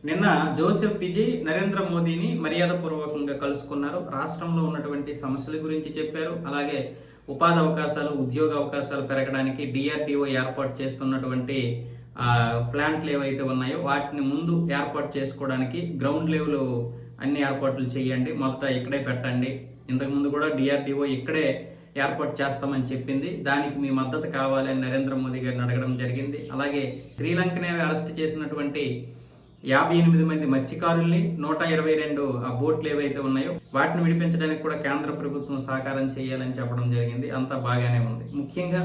నిన్న జోసెఫ్ విజయ్ నరేంద్ర మోదీని మర్యాదపూర్వకంగా కలుసుకున్నారు. రాష్ట్రంలో ఉన్నటువంటి సమస్యల గురించి చెప్పారు. అలాగే ఉపాధి అవకాశాలు, ఉద్యోగ అవకాశాలు పెరగడానికి డిఆర్డిఓ ఏర్పాటు చేస్తున్నటువంటి ప్లాంట్లు ఏవైతే ఉన్నాయో వాటిని ముందు ఏర్పాటు చేసుకోవడానికి గ్రౌండ్ లెవెల్ అన్ని ఏర్పాట్లు చేయండి, మొదట ఇక్కడే పెట్టండి. ఇంతకుముందు కూడా డిఆర్డిఓ ఇక్కడే ఏర్పాటు చేస్తామని చెప్పింది. దానికి మీ మద్దతు కావాలని నరేంద్ర మోదీ గారిని అడగడం జరిగింది. అలాగే శ్రీలంకనే అరెస్ట్ చేసినటువంటి 58 మంది మత్స్యకారుల్ని, 122 ఆ బోట్లు ఏవైతే ఉన్నాయో వాటిని విడిపించడానికి కూడా కేంద్ర ప్రభుత్వం సహకారం చేయాలని చెప్పడం జరిగింది. అంతా బాగానే ఉంది. ముఖ్యంగా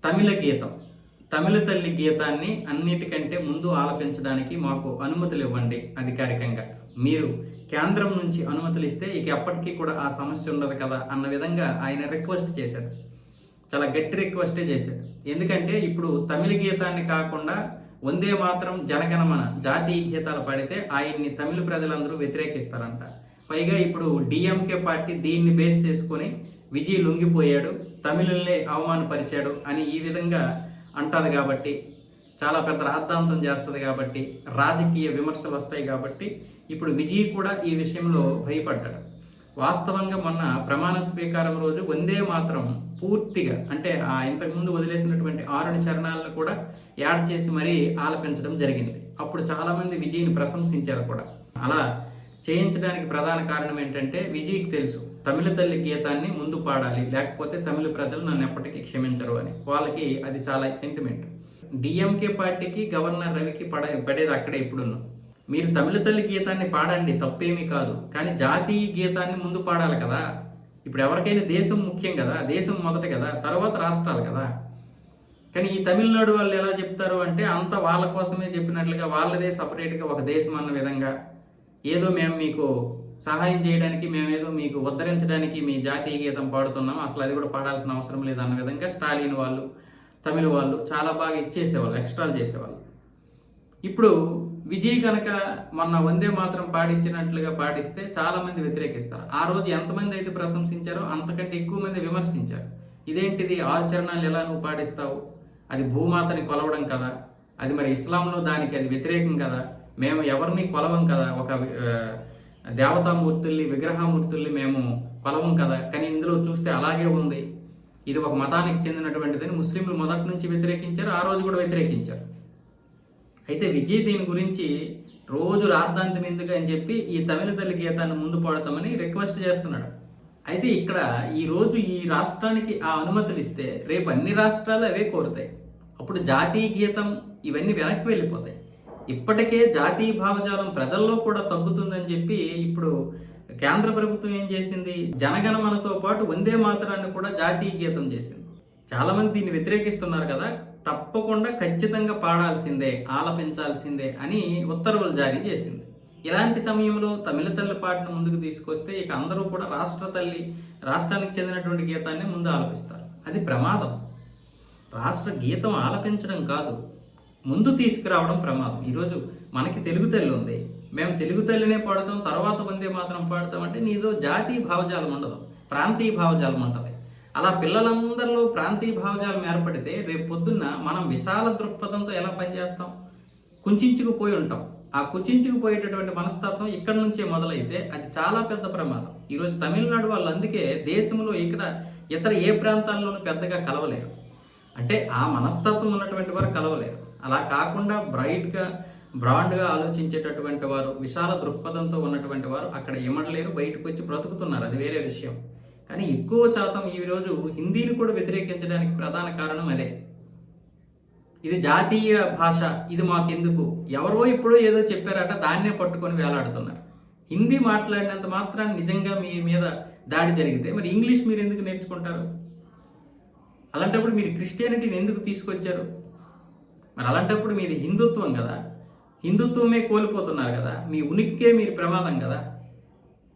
తమిళ గీతం, తమిళ తల్లి గీతాన్ని అన్నిటికంటే ముందు ఆలపించడానికి మాకు అనుమతులు ఇవ్వండి అధికారికంగా. మీరు కేంద్రం నుంచి అనుమతులు ఇస్తే ఇక ఎప్పటికీ కూడా ఆ సమస్య ఉండదు కదా అన్న విధంగా ఆయన రిక్వెస్ట్ చేశాడు. చాలా గట్టి రిక్వెస్టే చేశాడు. ఎందుకంటే ఇప్పుడు తమిళ గీతాన్ని కాకుండా వందే మాత్రం, జనగణమన జాతీయ గీతాలు పాడితే ఆయన్ని తమిళ ప్రజలందరూ వ్యతిరేకిస్తారంట. పైగా ఇప్పుడు డిఎంకే పార్టీ దీన్ని బేస్ చేసుకొని విజయ్ లొంగిపోయాడు, తమిళుల్ని అవమానపరిచాడు అని ఈ విధంగా అంటుంది. కాబట్టి చాలా పెద్ద రాద్ధాంతం చేస్తుంది, కాబట్టి రాజకీయ విమర్శలు వస్తాయి. కాబట్టి ఇప్పుడు విజయ్ కూడా ఈ విషయంలో భయపడ్డాడు. వాస్తవంగా మొన్న ప్రమాణ స్వీకారం రోజు వందే మాత్రం పూర్తిగా అంటే ఇంతకుముందు వదిలేసినటువంటి 6 చరణాలను కూడా యాడ్ చేసి మరీ ఆలపించడం జరిగింది. అప్పుడు చాలామంది విజయ్ని ప్రశంసించారు కూడా. అలా చేయించడానికి ప్రధాన కారణం ఏంటంటే విజయ్కి తెలుసు తమిళ తల్లి గీతాన్ని ముందు పాడాలి, లేకపోతే తమిళ ప్రజలు నన్ను ఎప్పటికీ క్షమించరు అని. వాళ్ళకి అది చాలా సెంటిమెంట్. డిఎంకే పార్టీకి, గవర్నర్ రవికి పడేది అక్కడే. ఇప్పుడున్న మీరు తమిళ తల్లి గీతాన్ని పాడండి, తప్పేమీ కాదు, కానీ జాతీయ గీతాన్ని ముందు పాడాలి కదా. ఇప్పుడు ఎవరికైనా దేశం ముఖ్యం కదా, దేశం మొదట కదా, తర్వాత రాష్ట్రాలు కదా. కానీ ఈ తమిళనాడు వాళ్ళు ఎలా చెప్తారు అంటే అంత వాళ్ళ కోసమే చెప్పినట్లుగా, వాళ్ళదే సపరేట్గా ఒక దేశం అన్న విధంగా, ఏదో మేము మీకు సహాయం చేయడానికి, మేమేదో మీకు ఉద్ధరించడానికి మీ జాతీయ గీతం పాడుతున్నాం, అసలు అది కూడా పాడాల్సిన అవసరం లేదు అన్న విధంగా స్టాలిన్ వాళ్ళు, తమిళ వాళ్ళు చాలా బాగా ఇచ్చేసేవాళ్ళు, ఎక్స్ట్రాలు చేసేవాళ్ళు. ఇప్పుడు విజయ్ కనుక మొన్న వందే మాత్రం పాడించినట్లుగా పాడిస్తే చాలామంది వ్యతిరేకిస్తారు. ఆ రోజు ఎంతమంది అయితే ప్రశంసించారో అంతకంటే ఎక్కువ మంది విమర్శించారు. ఇదేంటిది 6 చరణాలు ఎలా నువ్వు పాడిస్తావు, అది భూమాతని కొలవడం కదా, అది మరి ఇస్లాంలో దానికి అది వ్యతిరేకం కదా, మేము ఎవరిని కొలవం కదా, ఒక దేవతామూర్తుల్ని, విగ్రహమూర్తుల్ని మేము కొలవం కదా, కానీ ఇందులో చూస్తే అలాగే ఉంది, ఇది ఒక మతానికి చెందినటువంటిదని ముస్లింలు మొదటి నుంచి వ్యతిరేకించారు, ఆ రోజు కూడా వ్యతిరేకించారు. అయితే విజయ్ దీని గురించి రోజు రాద్ధాంతం ఎందుకు అని చెప్పి ఈ తమిళ తల్లి గీతాన్ని ముందు పాడతామని రిక్వెస్ట్ చేస్తున్నాడు. అయితే ఇక్కడ ఈరోజు ఈ రాష్ట్రానికి ఆ అనుమతులు ఇస్తే రేపు అన్ని రాష్ట్రాలు అవే కోరుతాయి. అప్పుడు జాతీయ గీతం ఇవన్నీ వెనక్కి వెళ్ళిపోతాయి. ఇప్పటికే జాతీయ భావజాలం ప్రజల్లో కూడా తగ్గుతుందని చెప్పి ఇప్పుడు కేంద్ర ప్రభుత్వం ఏం చేసింది, జనగణమనతో పాటు వందే మాతరాన్ని కూడా జాతీయ గీతం చేసింది. చాలామంది దీన్ని వ్యతిరేకిస్తున్నారు కదా, తప్పకుండా ఖచ్చితంగా పాడాల్సిందే, ఆలపించాల్సిందే అని ఉత్తర్వులు జారీ చేసింది. ఇలాంటి సమయంలో తమిళ తల్లి పాటను ముందుకు తీసుకొస్తే ఇక అందరూ కూడా రాష్ట్రానికి చెందినటువంటి గీతాన్ని ముందు ఆలపిస్తారు. అది ప్రమాదం. రాష్ట్ర గీతం ఆలపించడం కాదు, ముందు తీసుకురావడం ప్రమాదం. ఈరోజు మనకి తెలుగు తల్లి ఉంది, మేము తెలుగు తల్లినే పాడుతాం, తర్వాత వందే మాత్రం పాడతాం అంటే నీలో జాతీయ భావజాలం ఉండదు, ప్రాంతీయ భావజాలం ఉంటుంది. అలా పిల్లలందరిలో ప్రాంతీయ భావజాలం ఏర్పడితే రేపు పొద్దున్న మనం విశాల దృక్పథంతో ఎలా పనిచేస్తాం, కుంచుకుపోయి ఉంటాం. ఆ కుంచుకుపోయేటటువంటి మనస్తత్వం ఇక్కడ నుంచే మొదలైతే అది చాలా పెద్ద ప్రమాదం. ఈరోజు తమిళనాడు వాళ్ళు అందుకే దేశంలో ఇతర ఏ ప్రాంతాల్లోనూ పెద్దగా కలవలేరు. అంటే ఆ మనస్తత్వం ఉన్నటువంటి వారు కలవలేరు. అలా కాకుండా బ్రాడ్గా ఆలోచించేటటువంటి వారు, విశాల దృక్పథంతో ఉన్నటువంటి వారు అక్కడ ఇమడలేరు, బయటకు వచ్చి బ్రతుకుతున్నారు, అది వేరే విషయం. కానీ ఎక్కువ శాతం ఈరోజు హిందీని కూడా వ్యతిరేకించడానికి ప్రధాన కారణం అదే. ఇది జాతీయ భాష, ఇది మాకెందుకు, ఎవరో ఇప్పుడో ఏదో చెప్పారట, దాన్నే పట్టుకొని వేలాడుతున్నారు. హిందీ మాట్లాడినంత మాత్రాన్ని నిజంగా మీ మీద దాడి జరిగితే మరి ఇంగ్లీష్ మీరు ఎందుకు నేర్చుకుంటారు? అలాంటప్పుడు మీరు క్రిస్టియానిటీని ఎందుకు తీసుకొచ్చారు? మరి అలాంటప్పుడు మీది హిందుత్వం కదా, హిందుత్వమే కోల్పోతున్నారు కదా, మీ ఉనికికే మీరు ప్రమాదం కదా.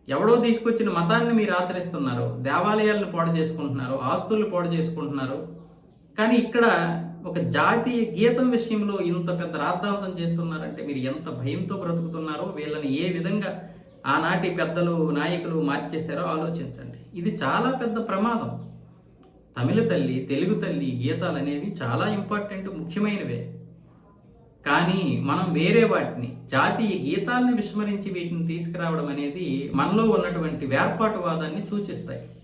ఎవడో తీసుకొచ్చిన మతాన్ని మీరు ఆచరిస్తున్నారు, దేవాలయాలను పాడు చేసుకుంటున్నారు, ఆస్తులను పాడు చేసుకుంటున్నారు. కానీ ఇక్కడ ఒక జాతీయ గీతం విషయంలో ఇంత పెద్ద రాద్ధాంతం చేస్తున్నారంటే మీరు ఎంత భయంతో బ్రతుకుతున్నారో, వీళ్ళని ఏ విధంగా ఆనాటి పెద్దలు, నాయకులు మార్చేశారో ఆలోచించండి. ఇది చాలా పెద్ద ప్రమాదం. తమిళ తల్లి, తెలుగు తల్లి గీతాలు అనేవి చాలా ఇంపార్టెంట్, ముఖ్యమైనవే. కానీ మనం వేరే వాటిని జాతీయ గీతాలను విస్మరించి వీటిని తీసుకురావడం అనేది మనలో ఉన్నటువంటి వేర్పాటువాదాన్ని సూచిస్తాయి.